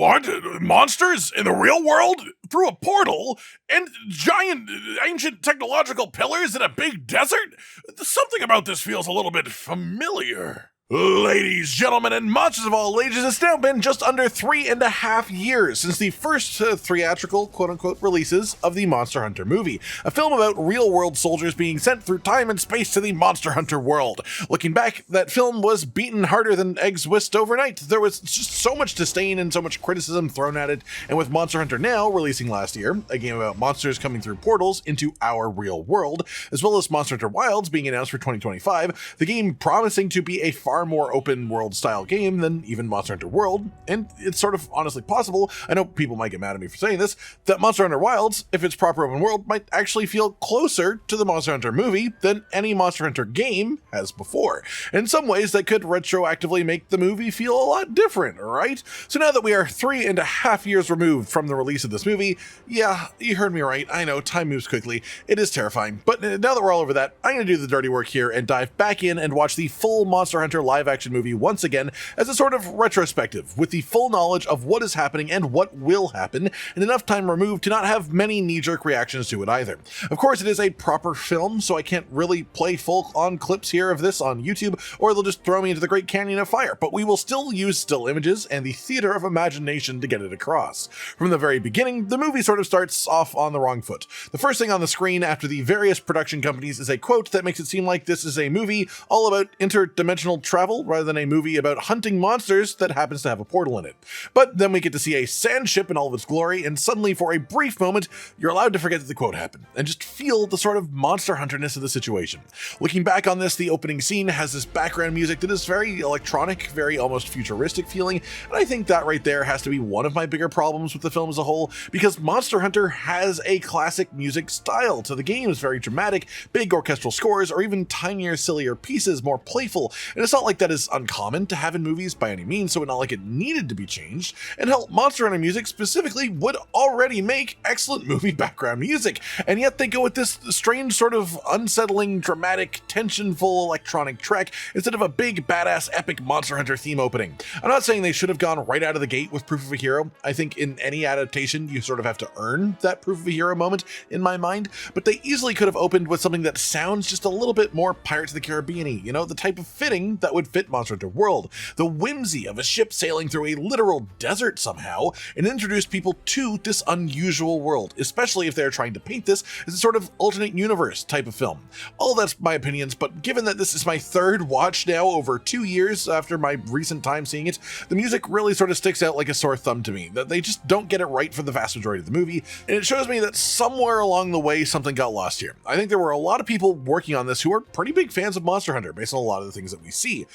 What? Monsters in the real world? Through a portal? And giant ancient technological pillars in a big desert? Something about this feels a little bit familiar. Ladies, gentlemen, and monsters of all ages, it's now been just under 3.5 years since the first theatrical, quote-unquote, releases of the Monster Hunter movie, a film about real-world soldiers being sent through time and space to the Monster Hunter world. Looking back, that film was beaten harder than eggs whisked overnight. There was just so much disdain and so much criticism thrown at it, and with Monster Hunter Now releasing last year, a game about monsters coming through portals into our real world, as well as Monster Hunter Wilds being announced for 2025, the game promising to be a far more open world style game than even Monster Hunter World, and it's sort of honestly possible, I know people might get mad at me for saying this, that Monster Hunter Wilds, if it's proper open world, might actually feel closer to the Monster Hunter movie than any Monster Hunter game has before. In some ways, that could retroactively make the movie feel a lot different, right? So now that we are 3.5 years removed from the release of this movie, yeah, you heard me right, I know, time moves quickly, it is terrifying, but now that we're all over that, I'm gonna do the dirty work here and dive back in and watch the full Monster Hunter live-action movie once again as a sort of retrospective, with the full knowledge of what is happening and what will happen, and enough time removed to not have many knee-jerk reactions to it either. Of course, it is a proper film, so I can't really play full-on clips here of this on YouTube, or they'll just throw me into the Great Canyon of Fire, but we will still use still images and the theater of imagination to get it across. From the very beginning, the movie sort of starts off on the wrong foot. The first thing on the screen after the various production companies is a quote that makes it seem like this is a movie all about interdimensional travel rather than a movie about hunting monsters that happens to have a portal in it. But then we get to see a sand ship in all of its glory, and suddenly for a brief moment, you're allowed to forget that the quote happened, and just feel the sort of Monster Hunter-ness of the situation. Looking back on this, the opening scene has this background music that is very electronic, very almost futuristic feeling, and I think that right there has to be one of my bigger problems with the film as a whole, because Monster Hunter has a classic music style to the game. It's very dramatic, big orchestral scores, or even tinier, sillier pieces, more playful, and it's not like that is uncommon to have in movies by any means, so it's not like it needed to be changed, and hell, Monster Hunter music specifically would already make excellent movie background music, and yet they go with this strange sort of unsettling, dramatic, tensionful electronic track instead of a big, badass, epic Monster Hunter theme opening. I'm not saying they should have gone right out of the gate with Proof of a Hero. I think in any adaptation, you sort of have to earn that Proof of a Hero moment in my mind, but they easily could have opened with something that sounds just a little bit more Pirates of the Caribbean-y, you know, the type of fitting that would fit Monster Hunter World, the whimsy of a ship sailing through a literal desert somehow, and introduce people to this unusual world, especially if they're trying to paint this as a sort of alternate universe type of film. All that's my opinions, but given that this is my third watch now over 2 years after my recent time seeing it, the music really sort of sticks out like a sore thumb to me, that they just don't get it right for the vast majority of the movie, and it shows me that somewhere along the way something got lost here. I think there were a lot of people working on this who are pretty big fans of Monster Hunter based on a lot of the things that we see.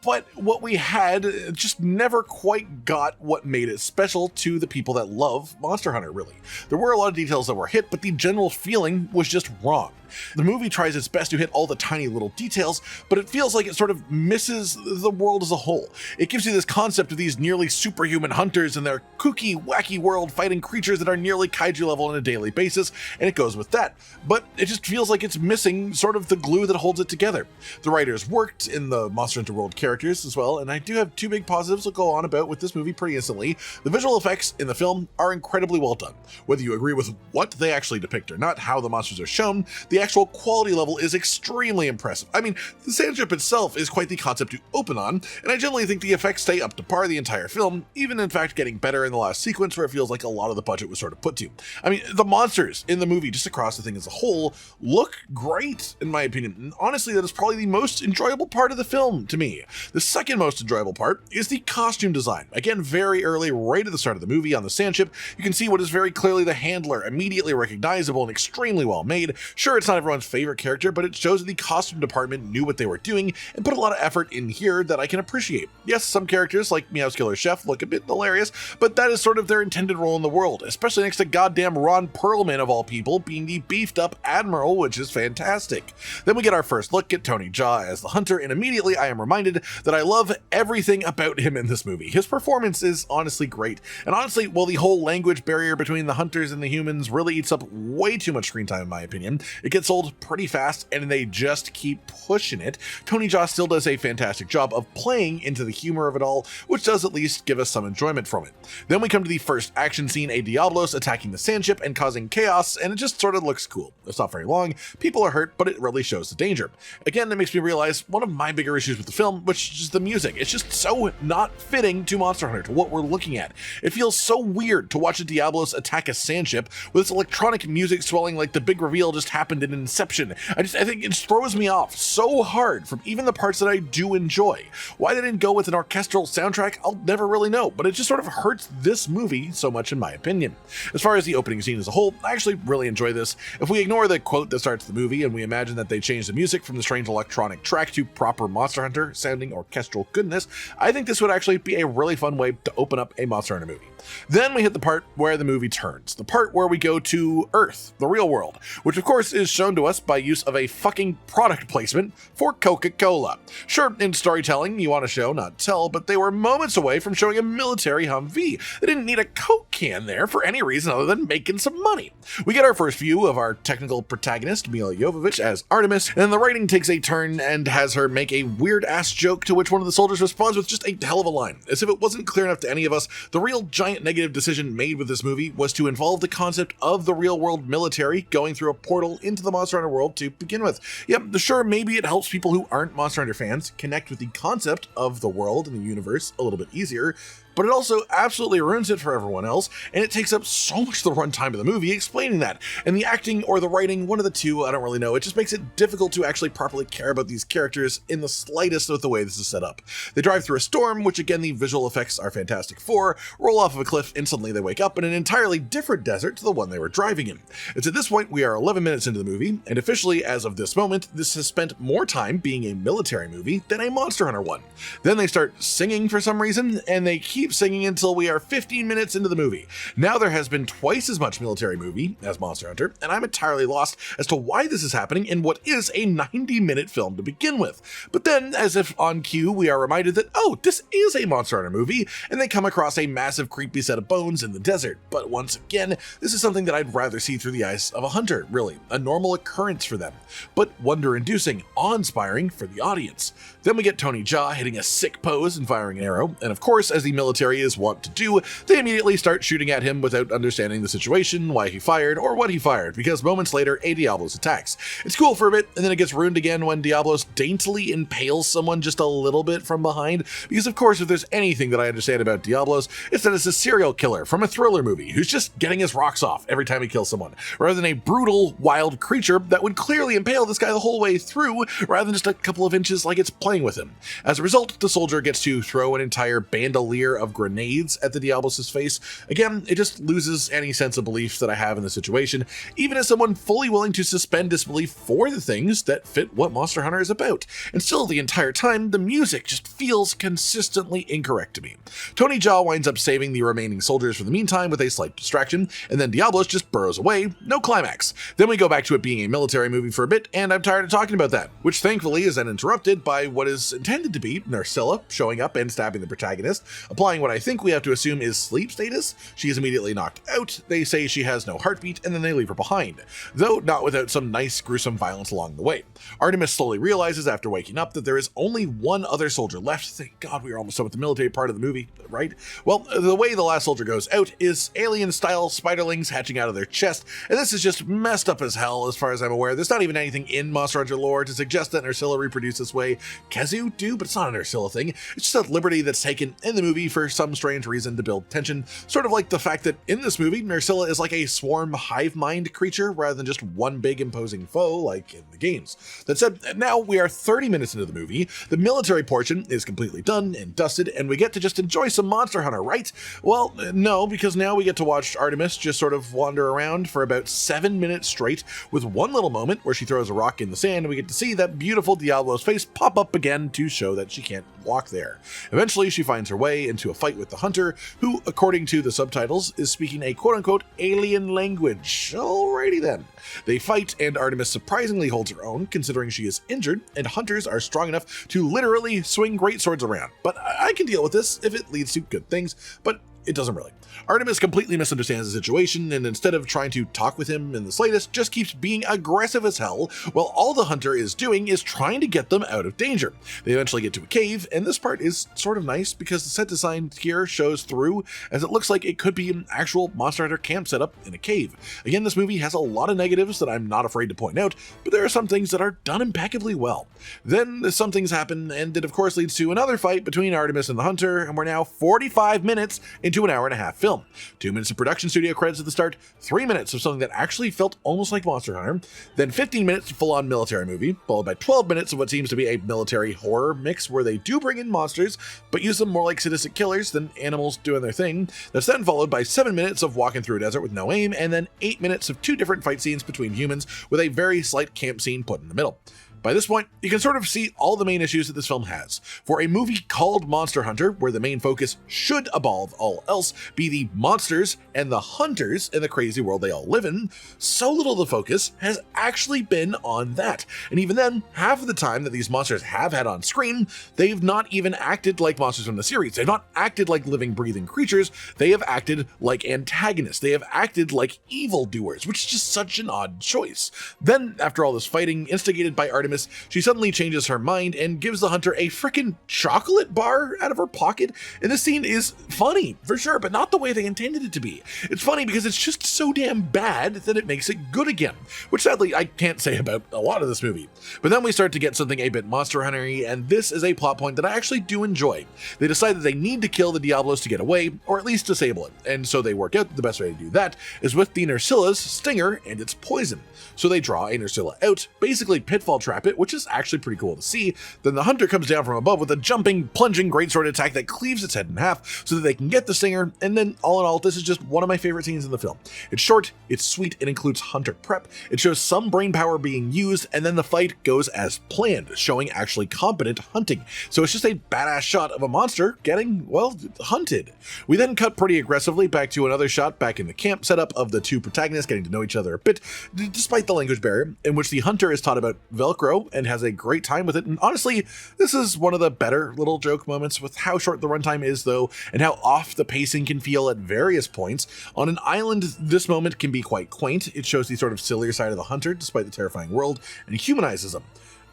But what we had just never quite got what made it special to the people that love Monster Hunter, really. There were a lot of details that were hit, but the general feeling was just wrong. The movie tries its best to hit all the tiny little details, but it feels like it sort of misses the world as a whole. It gives you this concept of these nearly superhuman hunters and their kooky, wacky world fighting creatures that are nearly kaiju level on a daily basis, and it goes with that. But it just feels like it's missing sort of the glue that holds it together. The writers worked in the Monster Hunter World characters as well, and I do have two big positives to go on about with this movie pretty instantly. The visual effects in the film are incredibly well done. Whether you agree with what they actually depict or not, how the monsters are shown, the actual quality level is extremely impressive. I mean, the sand ship itself is quite the concept to open on, and I generally think the effects stay up to par the entire film, even in fact getting better in the last sequence where it feels like a lot of the budget was sort of put to. I mean, the monsters in the movie, just across the thing as a whole, look great, in my opinion, and honestly, that is probably the most enjoyable part of the film to me. The second most enjoyable part is the costume design. Again, very early, right at the start of the movie on the sand ship, you can see what is very clearly the handler, immediately recognizable and extremely well made. Sure, it's not everyone's favorite character, but it shows that the costume department knew what they were doing and put a lot of effort in here that I can appreciate. Yes, some characters like Meow's Killer Chef look a bit hilarious, but that is sort of their intended role in the world, especially next to goddamn Ron Perlman of all people being the beefed up admiral, which is fantastic. Then we get our first look at Tony Jaa as the hunter, and immediately I am reminded that I love everything about him in this movie. His performance is honestly great, and honestly, while the whole language barrier between the hunters and the humans really eats up way too much screen time in my opinion, it gets old pretty fast, and they just keep pushing it, Tony Jaa still does a fantastic job of playing into the humor of it all, which does at least give us some enjoyment from it. Then we come to the first action scene, a Diablos attacking the sand ship and causing chaos, and it just sort of looks cool. It's not very long, people are hurt, but it really shows the danger. Again, that makes me realize one of my bigger issues with the film, which is the music. It's just so not fitting to Monster Hunter, to what we're looking at. It feels so weird to watch a Diablos attack a sand ship with its electronic music swelling like the big reveal just happened in Inception. I think it throws me off so hard from even the parts that I do enjoy. Why they didn't go with an orchestral soundtrack, I'll never really know, but it just sort of hurts this movie so much in my opinion. As far as the opening scene as a whole, I actually really enjoy this. If we ignore the quote that starts the movie and we imagine that they changed the music from the strange electronic track to proper Monster Hunter sounding orchestral goodness, I think this would actually be a really fun way to open up a Monster Hunter movie. Then we hit the part where the movie turns, the part where we go to Earth, the real world, which of course is shown to us by use of a fucking product placement for Coca-Cola. Sure, in storytelling, you want to show, not tell, but they were moments away from showing a military Humvee. They didn't need a Coke can there for any reason other than making some money. We get our first view of our technical protagonist, Mila Jovovich, as Artemis, and the writing takes a turn and has her make a weird-ass joke to which one of the soldiers responds with just a hell of a line. As if it wasn't clear enough to any of us, the real giant negative decision made with this movie was to involve the concept of the real-world military going through a portal into the Monster Hunter world to begin with. Yep, sure, maybe it helps people who aren't Monster Hunter fans connect with the concept of the world and the universe a little bit easier, but it also absolutely ruins it for everyone else, and it takes up so much of the runtime of the movie explaining that. And the acting or the writing, one of the two, I don't really know, it just makes it difficult to actually properly care about these characters in the slightest with the way this is set up. They drive through a storm, which again the visual effects are fantastic for, roll off of a cliff, and suddenly they wake up in an entirely different desert to the one they were driving in. It's at this point we are 11 minutes into the movie, and officially as of this moment, this has spent more time being a military movie than a Monster Hunter one. Then they start singing for some reason, and they keep singing until we are 15 minutes into the movie. Now there has been twice as much military movie as Monster Hunter, and I'm entirely lost as to why this is happening in what is a 90-minute film to begin with. But then, as if on cue, we are reminded that, oh, this is a Monster Hunter movie, and they come across a massive creepy set of bones in the desert. But once again, this is something that I'd rather see through the eyes of a hunter, really. A normal occurrence for them, but wonder-inducing, awe-inspiring for the audience. Then we get Tony Jaa hitting a sick pose and firing an arrow, and of course, as the military is wont to do, they immediately start shooting at him without understanding the situation, why he fired, or what he fired, because moments later, a Diablos attacks. It's cool for a bit, and then it gets ruined again when Diablos daintily impales someone just a little bit from behind, because of course, if there's anything that I understand about Diablos, it's that it's a serial killer from a thriller movie who's just getting his rocks off every time he kills someone, rather than a brutal, wild creature that would clearly impale this guy the whole way through, rather than just a couple of inches like it's playing with him. As a result, the soldier gets to throw an entire bandolier of grenades at the Diablos' face. Again, it just loses any sense of belief that I have in the situation, even as someone fully willing to suspend disbelief for the things that fit what Monster Hunter is about. And still, the entire time, the music just feels consistently incorrect to me. Tony Jaa winds up saving the remaining soldiers for the meantime with a slight distraction, and then Diablos just burrows away, no climax. Then we go back to it being a military movie for a bit, and I'm tired of talking about that, which thankfully is then interrupted by what is intended to be Narcilla showing up and stabbing the protagonist, applying what I think we have to assume is sleep status. She is immediately knocked out, they say she has no heartbeat, and then they leave her behind, though not without some nice gruesome violence along the way. Artemis slowly realizes after waking up that there is only one other soldier left. Thank God we are almost done with the military part of the movie, right? Well, the way the last soldier goes out is alien-style spiderlings hatching out of their chest, and this is just messed up as hell as far as I'm aware. There's not even anything in Monster Hunter lore to suggest that Narcilla reproduce this way. Kezu do, but it's not a Narcilla thing. It's just a liberty that's taken in the movie for some strange reason to build tension, sort of like the fact that in this movie, Narcilla is like a swarm hive mind creature rather than just one big imposing foe like in the games. That said, now we are 30 minutes into the movie, the military portion is completely done and dusted, and we get to just enjoy some Monster Hunter, right? Well, no, because now we get to watch Artemis just sort of wander around for about 7 minutes straight, with one little moment where she throws a rock in the sand, and we get to see that beautiful Diablo's face pop up again to show that she can't walk there. Eventually, she finds her way into a fight with the hunter, who, according to the subtitles, is speaking a quote-unquote alien language. Alrighty then. They fight, and Artemis surprisingly holds her own, considering she is injured, and hunters are strong enough to literally swing greatswords around. But I can deal with this if it leads to good things, but it doesn't really. Artemis completely misunderstands the situation, and instead of trying to talk with him in the slightest, just keeps being aggressive as hell, while all the hunter is doing is trying to get them out of danger. They eventually get to a cave, and this part is sort of nice because the set design here shows through, as it looks like it could be an actual Monster Hunter camp setup in a cave. Again, this movie has a lot of negatives that I'm not afraid to point out, but there are some things that are done impeccably well. Then some things happen, and it of course leads to another fight between Artemis and the hunter, and we're now 45 minutes into an hour-and-a-half film. 2 minutes of production studio credits at the start, 3 minutes of something that actually felt almost like Monster Hunter, then 15 minutes of full-on military movie, followed by 12 minutes of what seems to be a military horror mix where they do bring in monsters, but use them more like sadistic killers than animals doing their thing. That's then followed by 7 minutes of walking through a desert with no aim, and then 8 minutes of 2 different fight scenes between humans with a very slight camp scene put in the middle. By this point, you can sort of see all the main issues that this film has. For a movie called Monster Hunter, where the main focus should, above all else, be the monsters and the hunters in the crazy world they all live in, so little of the focus has actually been on that. And even then, half of the time that these monsters have had on screen, they've not even acted like monsters from the series. They've not acted like living, breathing creatures. They have acted like antagonists. They have acted like evildoers, which is just such an odd choice. Then, after all this fighting, instigated by Artemis, she suddenly changes her mind and gives the hunter a frickin' chocolate bar out of her pocket. And this scene is funny, for sure, but not the way they intended it to be. It's funny because it's just so damn bad that it makes it good again, which sadly I can't say about a lot of this movie. But then we start to get something a bit Monster Hunter-y, and this is a plot point that I actually do enjoy. They decide that they need to kill the Diablos to get away, or at least disable it, and so they work out that the best way to do that is with the Nersilla's stinger and its poison. So they draw a Nersilla out, basically pitfall trap it, which is actually pretty cool to see. Then the hunter comes down from above with a jumping, plunging greatsword attack that cleaves its head in half so that they can get the stinger, and then all in all, this is just one of my favorite scenes in the film. It's short, it's sweet, it includes hunter prep, it shows some brain power being used, and then the fight goes as planned, showing actually competent hunting. So it's just a badass shot of a monster getting, well, hunted. We then cut pretty aggressively back to another shot back in the camp setup of the two protagonists getting to know each other a bit, despite the language barrier, in which the hunter is taught about Velcro and has a great time with it. And honestly, this is one of the better little joke moments with how short the runtime is though, and how off the pacing can feel at various points. On an island, this moment can be quite quaint. It shows the sort of sillier side of the hunter despite the terrifying world, and humanizes him.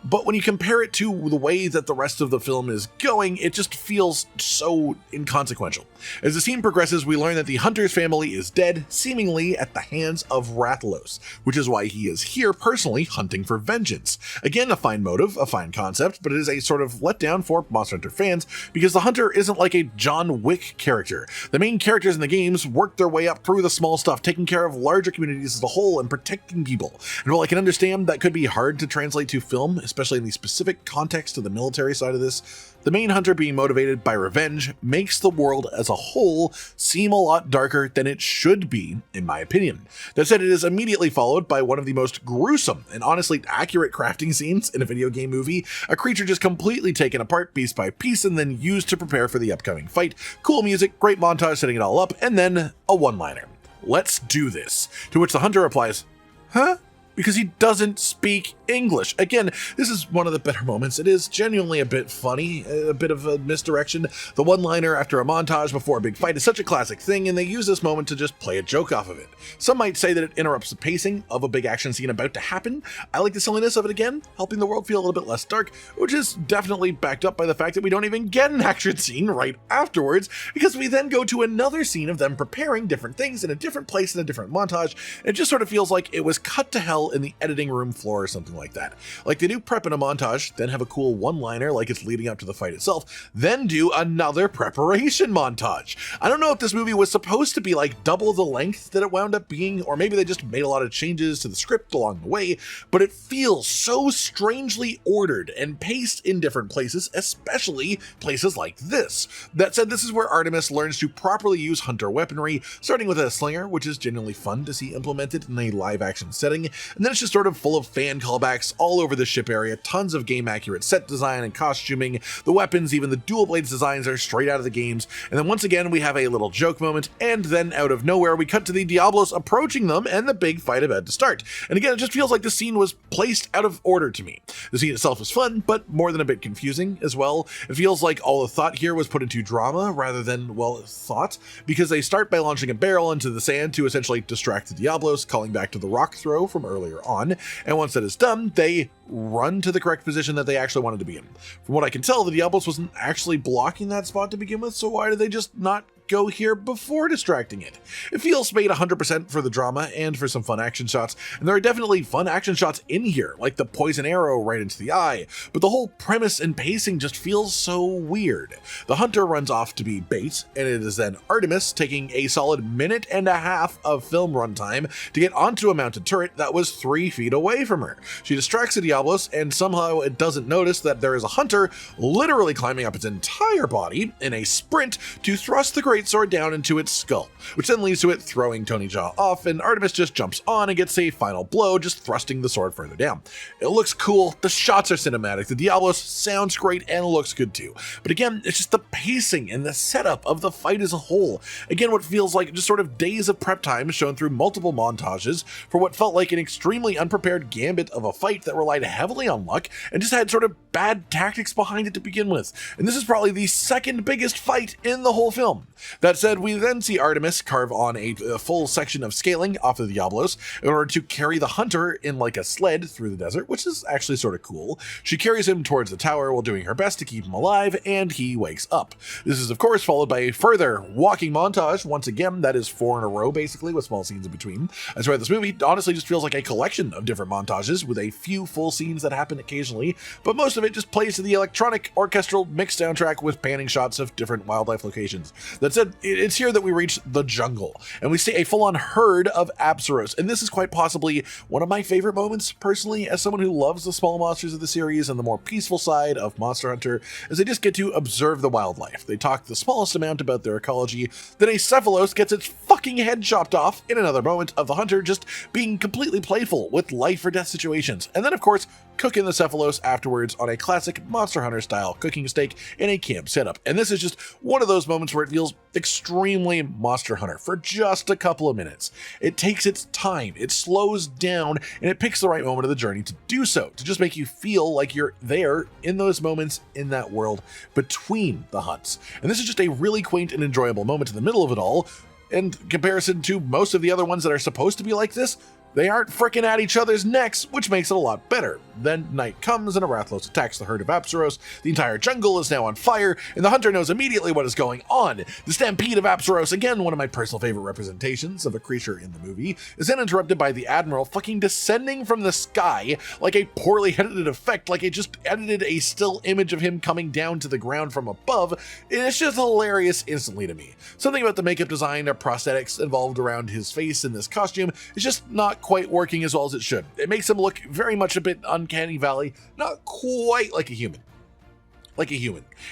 But when you compare it to the way that the rest of the film is going, it just feels so inconsequential. As the scene progresses, we learn that the hunter's family is dead, seemingly at the hands of Rathalos, which is why he is here personally hunting for vengeance. Again, a fine motive, a fine concept, but it is a sort of letdown for Monster Hunter fans because the hunter isn't like a John Wick character. The main characters in the games work their way up through the small stuff, taking care of larger communities as a whole and protecting people. And while I can understand that could be hard to translate to film, especially in the specific context of the military side of this, the main hunter being motivated by revenge makes the world as a whole seem a lot darker than it should be, in my opinion. That said, it is immediately followed by one of the most gruesome and honestly accurate crafting scenes in a video game movie, a creature just completely taken apart piece by piece and then used to prepare for the upcoming fight. Cool music, great montage setting it all up, and then a one-liner. "Let's do this." To which the hunter replies, "Huh?" Because he doesn't speak English. Again, this is one of the better moments. It is genuinely a bit funny, a bit of a misdirection. The one-liner after a montage before a big fight is such a classic thing, and they use this moment to just play a joke off of it. Some might say that it interrupts the pacing of a big action scene about to happen. I like the silliness of it again, helping the world feel a little bit less dark, which is definitely backed up by the fact that we don't even get an action scene right afterwards, because we then go to another scene of them preparing different things in a different place in a different montage, and it just sort of feels like it was cut to hell in the editing room floor or something like that. Like they do prep in a montage, then have a cool one-liner like it's leading up to the fight itself, then do another preparation montage. I don't know if this movie was supposed to be like double the length that it wound up being, or maybe they just made a lot of changes to the script along the way, but it feels so strangely ordered and paced in different places, especially places like this. That said, this is where Artemis learns to properly use hunter weaponry, starting with a slinger, which is genuinely fun to see implemented in a live-action setting, and then it's just sort of full of fan callbacks callbacks all over the ship area, tons of game accurate set design and costuming, the weapons, even the dual blades designs are straight out of the games, and then once again we have a little joke moment, and then out of nowhere we cut to the Diablos approaching them and the big fight about to start. And again, it just feels like the scene was placed out of order to me. The scene itself was fun, but more than a bit confusing as well. It feels like all the thought here was put into drama rather than, well, thought, because they start by launching a barrel into the sand to essentially distract the Diablos, calling back to the rock throw from earlier on, and once that is done, they run to the correct position that they actually wanted to be in. From what I can tell, the Diablos wasn't actually blocking that spot to begin with, so why did they just not go here before distracting it? It feels made 100% for the drama and for some fun action shots, and there are definitely fun action shots in here, like the poison arrow right into the eye, but the whole premise and pacing just feels so weird. The hunter runs off to be bait, and it is then Artemis taking a solid minute and a half of film runtime to get onto a mounted turret that was 3 feet away from her. She distracts the Diablos, and somehow it doesn't notice that there is a hunter literally climbing up its entire body in a sprint to thrust the greatsword down into its skull, which then leads to it throwing Tony Jaa off, and Artemis just jumps on and gets a final blow, just thrusting the sword further down. It looks cool, the shots are cinematic, the Diablos sounds great and looks good too, but again, it's just the pacing and the setup of the fight as a whole. Again, what feels like just sort of days of prep time shown through multiple montages for what felt like an extremely unprepared gambit of a fight that relied heavily on luck and just had sort of bad tactics behind it to begin with. And this is probably the second biggest fight in the whole film. That said, we then see Artemis carve on a full section of scaling off of the Diablos in order to carry the hunter in like a sled through the desert, which is actually sort of cool. She carries him towards the tower while doing her best to keep him alive, and he wakes up. This is of course followed by a further walking montage, once again that is 4 in a row basically, with small scenes in between. That's why this movie honestly just feels like a collection of different montages with a few full scenes that happen occasionally, but most of it just plays to the electronic orchestral mixed soundtrack with panning shots of different wildlife locations. That said, it's here that we reach the jungle, and we see a full-on herd of Apsaros, and this is quite possibly one of my favorite moments, personally, as someone who loves the small monsters of the series and the more peaceful side of Monster Hunter, as they just get to observe the wildlife. They talk the smallest amount about their ecology, then a Cephalos gets its fucking head chopped off in another moment of the hunter just being completely playful with life or death situations, and then of course, cooking the Cephalos afterwards on a classic Monster Hunter style cooking steak in a camp setup. And this is just one of those moments where it feels extremely Monster Hunter for just a couple of minutes. It takes its time, it slows down, and it picks the right moment of the journey to do so, to just make you feel like you're there in those moments in that world between the hunts. And this is just a really quaint and enjoyable moment in the middle of it all. In comparison to most of the other ones that are supposed to be like this, they aren't fricking at each other's necks, which makes it a lot better. Then night comes and Arathlos attacks the herd of Apsaros. The entire jungle is now on fire, and the hunter knows immediately what is going on. The stampede of Apsaros, again one of my personal favorite representations of a creature in the movie, is then interrupted by the Admiral fucking descending from the sky like a poorly edited effect, like it just edited a still image of him coming down to the ground from above. And it's just hilarious instantly to me. Something about the makeup design or prosthetics involved around his face in this costume is just not quite working as well as it should. It makes him look very much a bit uncanny valley, not quite like a human.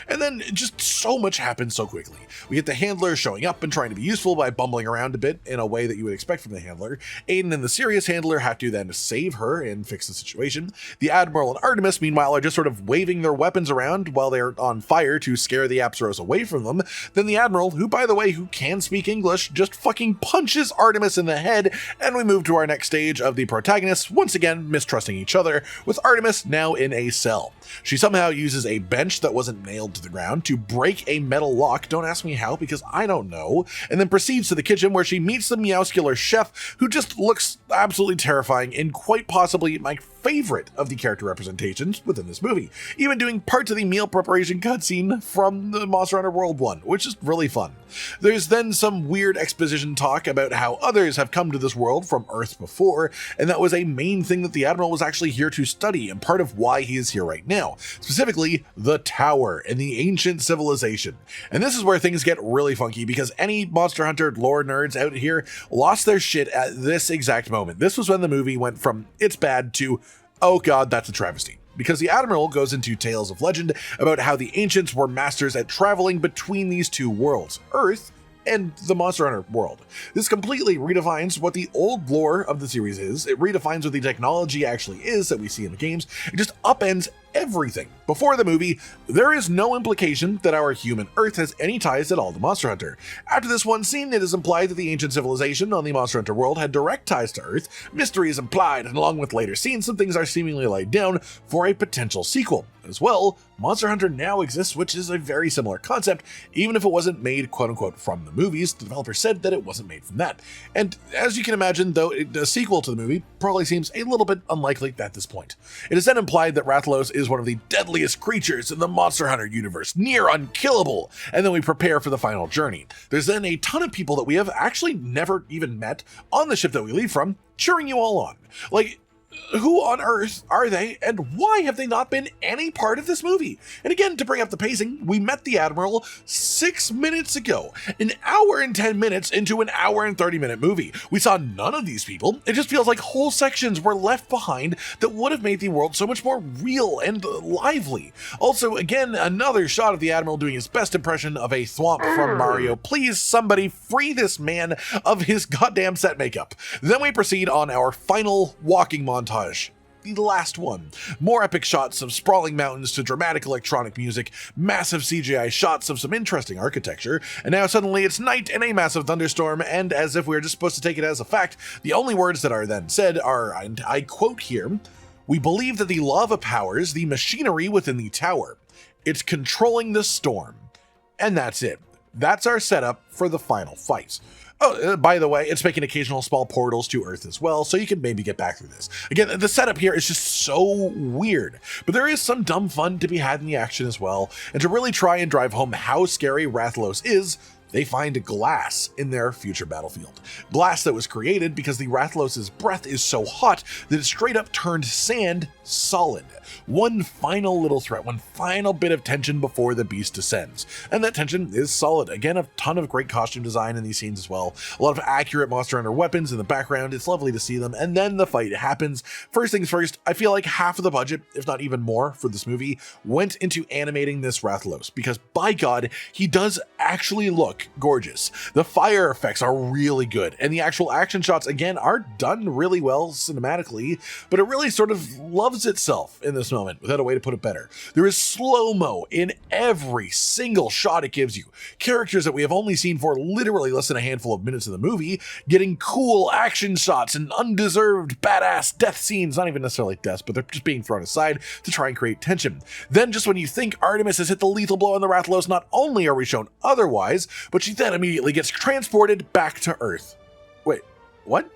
And then just so much happens so quickly. We get the handler showing up and trying to be useful by bumbling around a bit in a way that you would expect from the handler. Aiden and the serious handler have to then save her and fix the situation. The Admiral and Artemis, meanwhile, are just sort of waving their weapons around while they're on fire to scare the Apsaros away from them. Then the Admiral, who by the way, who can speak English, just fucking punches Artemis in the head, and we move to our next stage of the protagonists once again mistrusting each other, with Artemis now in a cell. She somehow uses a bench that wasn't nailed to the ground to break a metal lock, don't ask me how because I don't know, and then proceeds to the kitchen where she meets the Meowscular chef, who just looks absolutely terrifying and quite possibly my favorite of the character representations within this movie, even doing parts of the meal preparation cutscene from the Monster Hunter World 1, which is really fun. There's then some weird exposition talk about how others have come to this world from Earth before, and that was a main thing that the Admiral was actually here to study and part of why he is here right now, specifically the Tower and the ancient civilization. And this is where things get really funky because any Monster Hunter lore nerds out here lost their shit at this exact moment. This was when the movie went from it's bad to oh god, that's a travesty. Because the Admiral goes into tales of legend about how the ancients were masters at traveling between these two worlds, Earth and the Monster Hunter world. This completely redefines what the old lore of the series is. It redefines what the technology actually is that we see in the games. It just upends everything. Before the movie, there is no implication that our human Earth has any ties at all to Monster Hunter. After this one scene, it is implied that the ancient civilization on the Monster Hunter world had direct ties to Earth. Mystery is implied, and along with later scenes, some things are seemingly laid down for a potential sequel. As well, Monster Hunter now exists, which is a very similar concept, even if it wasn't made quote-unquote from the movies. The developer said that it wasn't made from that. And as you can imagine, though, a sequel to the movie probably seems a little bit unlikely at this point. It is then implied that Rathalos is one of the deadliest creatures in the Monster Hunter universe, near unkillable, and then we prepare for the final journey. There's then a ton of people that we have actually never even met on the ship that we leave from, cheering you all on. Like, who on earth are they, and why have they not been any part of this movie? And again, to bring up the pacing, we met the Admiral 6 minutes ago, an hour and 10 minutes into an hour and 30-minute movie. We saw none of these people. It just feels like whole sections were left behind that would have made the world so much more real and lively. Also, again, another shot of the Admiral doing his best impression of a thwomp from Mario. Please, somebody free this man of his goddamn set makeup. Then we proceed on our final walking montage. The last one. More epic shots of sprawling mountains to dramatic electronic music, massive CGI shots of some interesting architecture, and now suddenly it's night and a massive thunderstorm, and as if we're just supposed to take it as a fact, the only words that are then said are, and I quote here, "We believe that the lava powers the machinery within the tower. It's controlling the storm." And that's it. That's our setup for the final fight. Oh, by the way, it's making occasional small portals to Earth as well, so you can maybe get back through this. Again, the setup here is just so weird, but there is some dumb fun to be had in the action as well, and to really try and drive home how scary Rathalos is, they find glass in their future battlefield. Glass that was created because the Rathalos' breath is so hot that it straight up turned sand solid. One final little threat, one final bit of tension before the beast descends. And that tension is solid. Again, a ton of great costume design in these scenes as well. A lot of accurate Monster Hunter weapons in the background. It's lovely to see them. And then the fight happens. First things first, I feel like half of the budget, if not even more, for this movie went into animating this Rathalos, because by God, he does actually look gorgeous. The fire effects are really good, and the actual action shots, again, are done really well cinematically, but it really sort of loves itself in this moment, without a way to put it better. There is slow-mo in every single shot it gives you. Characters that we have only seen for literally less than a handful of minutes in the movie, getting cool action shots and undeserved badass death scenes, not even necessarily deaths, but they're just being thrown aside to try and create tension. Then just when you think Artemis has hit the lethal blow on the Rathalos, not only are we shown otherwise, but she then immediately gets transported back to Earth. Wait, what?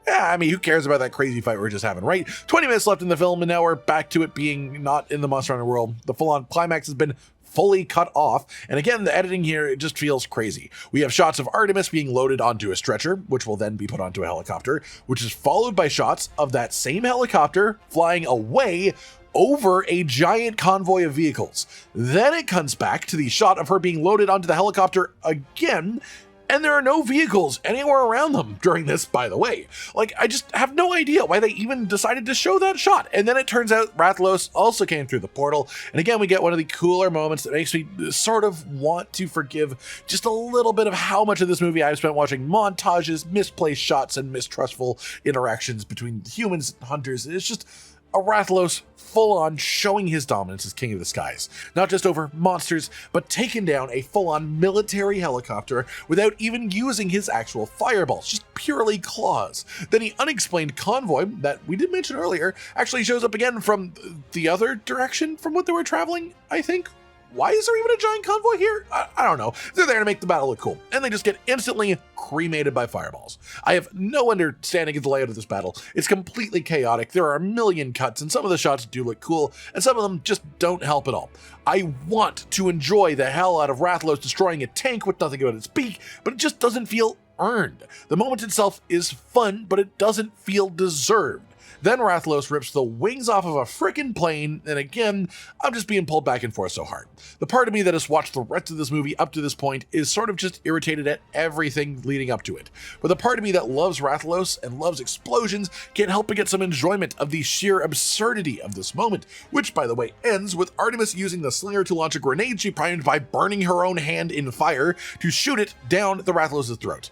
Yeah, I mean, who cares about that crazy fight we're just having, right? 20 minutes left in the film, and now we're back to it being not in the Monster Hunter world. The full-on climax has been fully cut off, and again, the editing here, it just feels crazy. We have shots of Artemis being loaded onto a stretcher, which will then be put onto a helicopter, which is followed by shots of that same helicopter flying away over a giant convoy of vehicles. Then it comes back to the shot of her being loaded onto the helicopter again, and there are no vehicles anywhere around them during this, by the way. Like, I just have no idea why they even decided to show that shot. And then it turns out Rathalos also came through the portal. And again, we get one of the cooler moments that makes me sort of want to forgive just a little bit of how much of this movie I've spent watching montages, misplaced shots, and mistrustful interactions between humans and hunters. It's just a Rathalos full-on showing his dominance as king of the skies, not just over monsters, but taking down a full-on military helicopter without even using his actual fireballs, just purely claws. Then the unexplained convoy that we did mention earlier actually shows up again from the other direction from what they were traveling, I think. Why is there even a giant convoy here? I don't know. They're there to make the battle look cool, and they just get instantly cremated by fireballs. I have no understanding of the layout of this battle. It's completely chaotic. There are a million cuts, and some of the shots do look cool, and some of them just don't help at all. I want to enjoy the hell out of Rathalos destroying a tank with nothing but its beak, but it just doesn't feel earned. The moment itself is fun, but it doesn't feel deserved. Then Rathalos rips the wings off of a frickin' plane, and again, I'm just being pulled back and forth so hard. The part of me that has watched the rest of this movie up to this point is sort of just irritated at everything leading up to it. But the part of me that loves Rathalos and loves explosions can't help but get some enjoyment of the sheer absurdity of this moment, which, by the way, ends with Artemis using the slinger to launch a grenade she primed by burning her own hand in fire to shoot it down the Rathalos' throat.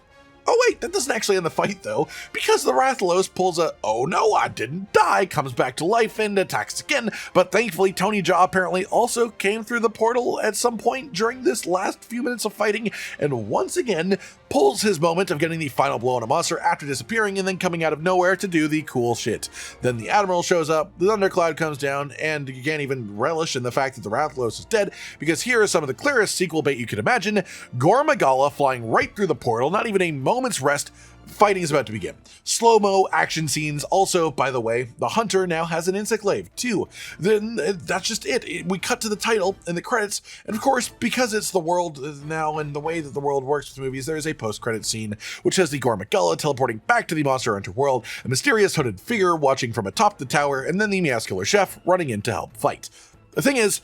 Oh wait, that doesn't actually end the fight though, because the Rathalos pulls a "oh no, I didn't die," comes back to life and attacks again, but thankfully Tony Jaa apparently also came through the portal at some point during this last few minutes of fighting, and once again pulls his moment of getting the final blow on a monster after disappearing and then coming out of nowhere to do the cool shit. Then the Admiral shows up, the thundercloud comes down, and you can't even relish in the fact that the Rathalos is dead, because here is some of the clearest sequel bait you could imagine. Gore Magala flying right through the portal, not even a moment's rest. Fighting is about to begin. Slow-mo action scenes. Also, by the way, the hunter now has an insectlave too. Then that's just it. We cut to the title and the credits, and of course, because it's the world now and the way that the world works with movies, there is a post-credit scene which has the Gore Magala teleporting back to the Monster Hunter world, a mysterious hooded figure watching from atop the tower, and then the Meowscular chef running in to help fight. The thing is,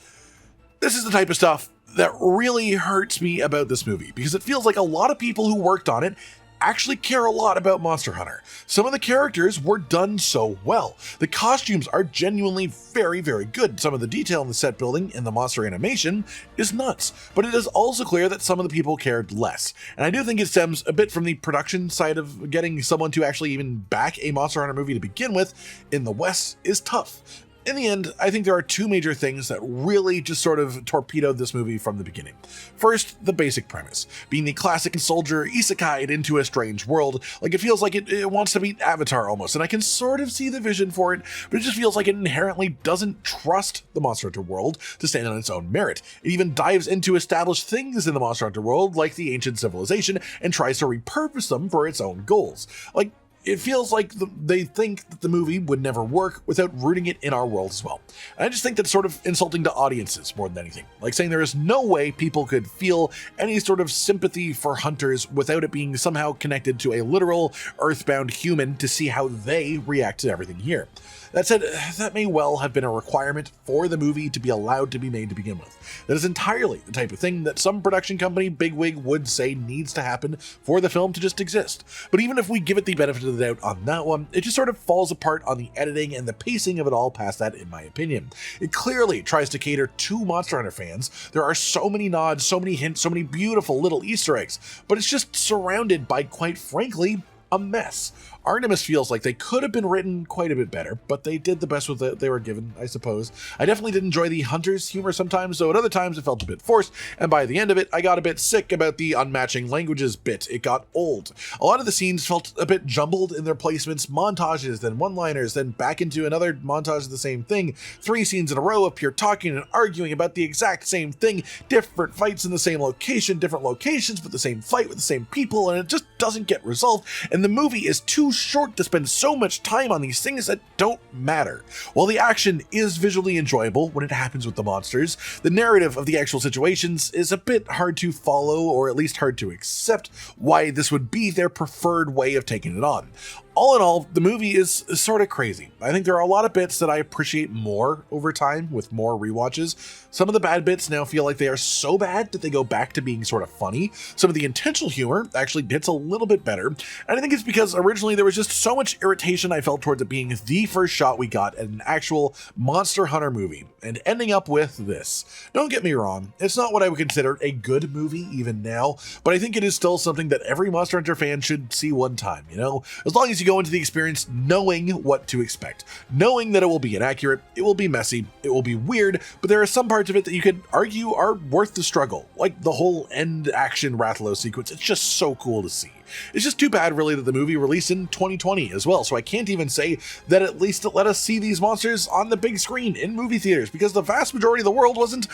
this is the type of stuff that really hurts me about this movie, because it feels like a lot of people who worked on it actually care a lot about Monster Hunter. Some of the characters were done so well. The costumes are genuinely very, very good. Some of the detail in the set building and the monster animation is nuts, but it is also clear that some of the people cared less. And I do think it stems a bit from the production side of getting someone to actually even back a Monster Hunter movie to begin with in the West is tough. In the end, I think there are two major things that really just sort of torpedoed this movie from the beginning. First, the basic premise, being the classic soldier isekai'd into a strange world. Like, it feels like it wants to be Avatar almost, and I can sort of see the vision for it, but it just feels like it inherently doesn't trust the Monster Hunter world to stand on its own merit. It even dives into established things in the Monster Hunter world, like the ancient civilization, and tries to repurpose them for its own goals. Like, it feels like they think that the movie would never work without rooting it in our world as well. And I just think that's sort of insulting to audiences more than anything. Like saying there is no way people could feel any sort of sympathy for hunters without it being somehow connected to a literal earthbound human to see how they react to everything here. That said, that may well have been a requirement for the movie to be allowed to be made to begin with. That is entirely the type of thing that some production company bigwig would say needs to happen for the film to just exist. But even if we give it the benefit of the doubt on that one, it just sort of falls apart on the editing and the pacing of it all past that, in my opinion. It clearly tries to cater to Monster Hunter fans. There are so many nods, so many hints, so many beautiful little Easter eggs, but it's just surrounded by, quite frankly, a mess. Artemis feels like they could have been written quite a bit better, but they did the best with it they were given, I suppose. I definitely did enjoy the Hunter's humor sometimes, though at other times it felt a bit forced, and by the end of it, I got a bit sick about the unmatching languages bit. It got old. A lot of the scenes felt a bit jumbled in their placements, montages, then one-liners, then back into another montage of the same thing, 3 scenes in a row of pure talking and arguing about the exact same thing, different fights in the same location, different locations, but the same fight with the same people, and it just doesn't get resolved, and the movie is too short to spend so much time on these things that don't matter. While the action is visually enjoyable when it happens with the monsters, the narrative of the actual situations is a bit hard to follow, or at least hard to accept why this would be their preferred way of taking it on. All in all, the movie is sort of crazy. I think there are a lot of bits that I appreciate more over time with more rewatches. Some of the bad bits now feel like they are so bad that they go back to being sort of funny. Some of the intentional humor actually hits a little bit better. And I think it's because originally there was just so much irritation I felt towards it being the first shot we got at an actual Monster Hunter movie, and ending up with this. Don't get me wrong, it's not what I would consider a good movie even now, but I think it is still something that every Monster Hunter fan should see one time, you know? As long as you go into the experience knowing what to expect, knowing that it will be inaccurate, it will be messy, it will be weird, but there are some parts of it that you could argue are worth the struggle, like the whole end action Rathalos sequence. It's just so cool to see. It's just too bad really that the movie released in 2020 as well, so I can't even say that at least it let us see these monsters on the big screen in movie theaters, because the vast majority of the world wasn't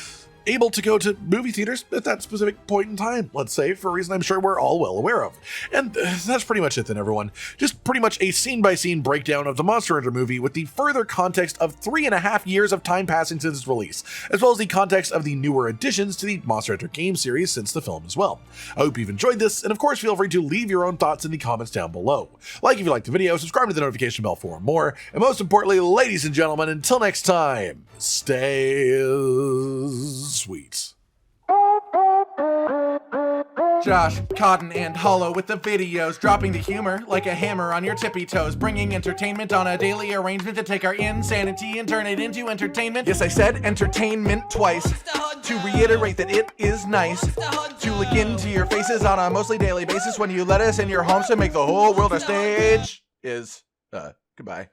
able to go to movie theaters at that specific point in time, let's say, for a reason I'm sure we're all well aware of. And that's pretty much it then, everyone. Just pretty much a scene-by-scene breakdown of the Monster Hunter movie with the further context of 3.5 years of time passing since its release, as well as the context of the newer additions to the Monster Hunter game series since the film as well. I hope you've enjoyed this, and of course feel free to leave your own thoughts in the comments down below. Like if you liked the video, subscribe to the notification bell for more, and most importantly, ladies and gentlemen, until next time, stay sweet. Josh, Cotton, and Hollow with the videos, dropping the humor like a hammer on your tippy toes, bringing entertainment on a daily arrangement to take our insanity and turn it into entertainment. Yes, I said entertainment twice, to reiterate that it is nice to look into your faces on a mostly daily basis when you let us in your homes to make the whole world a stage. Goodbye.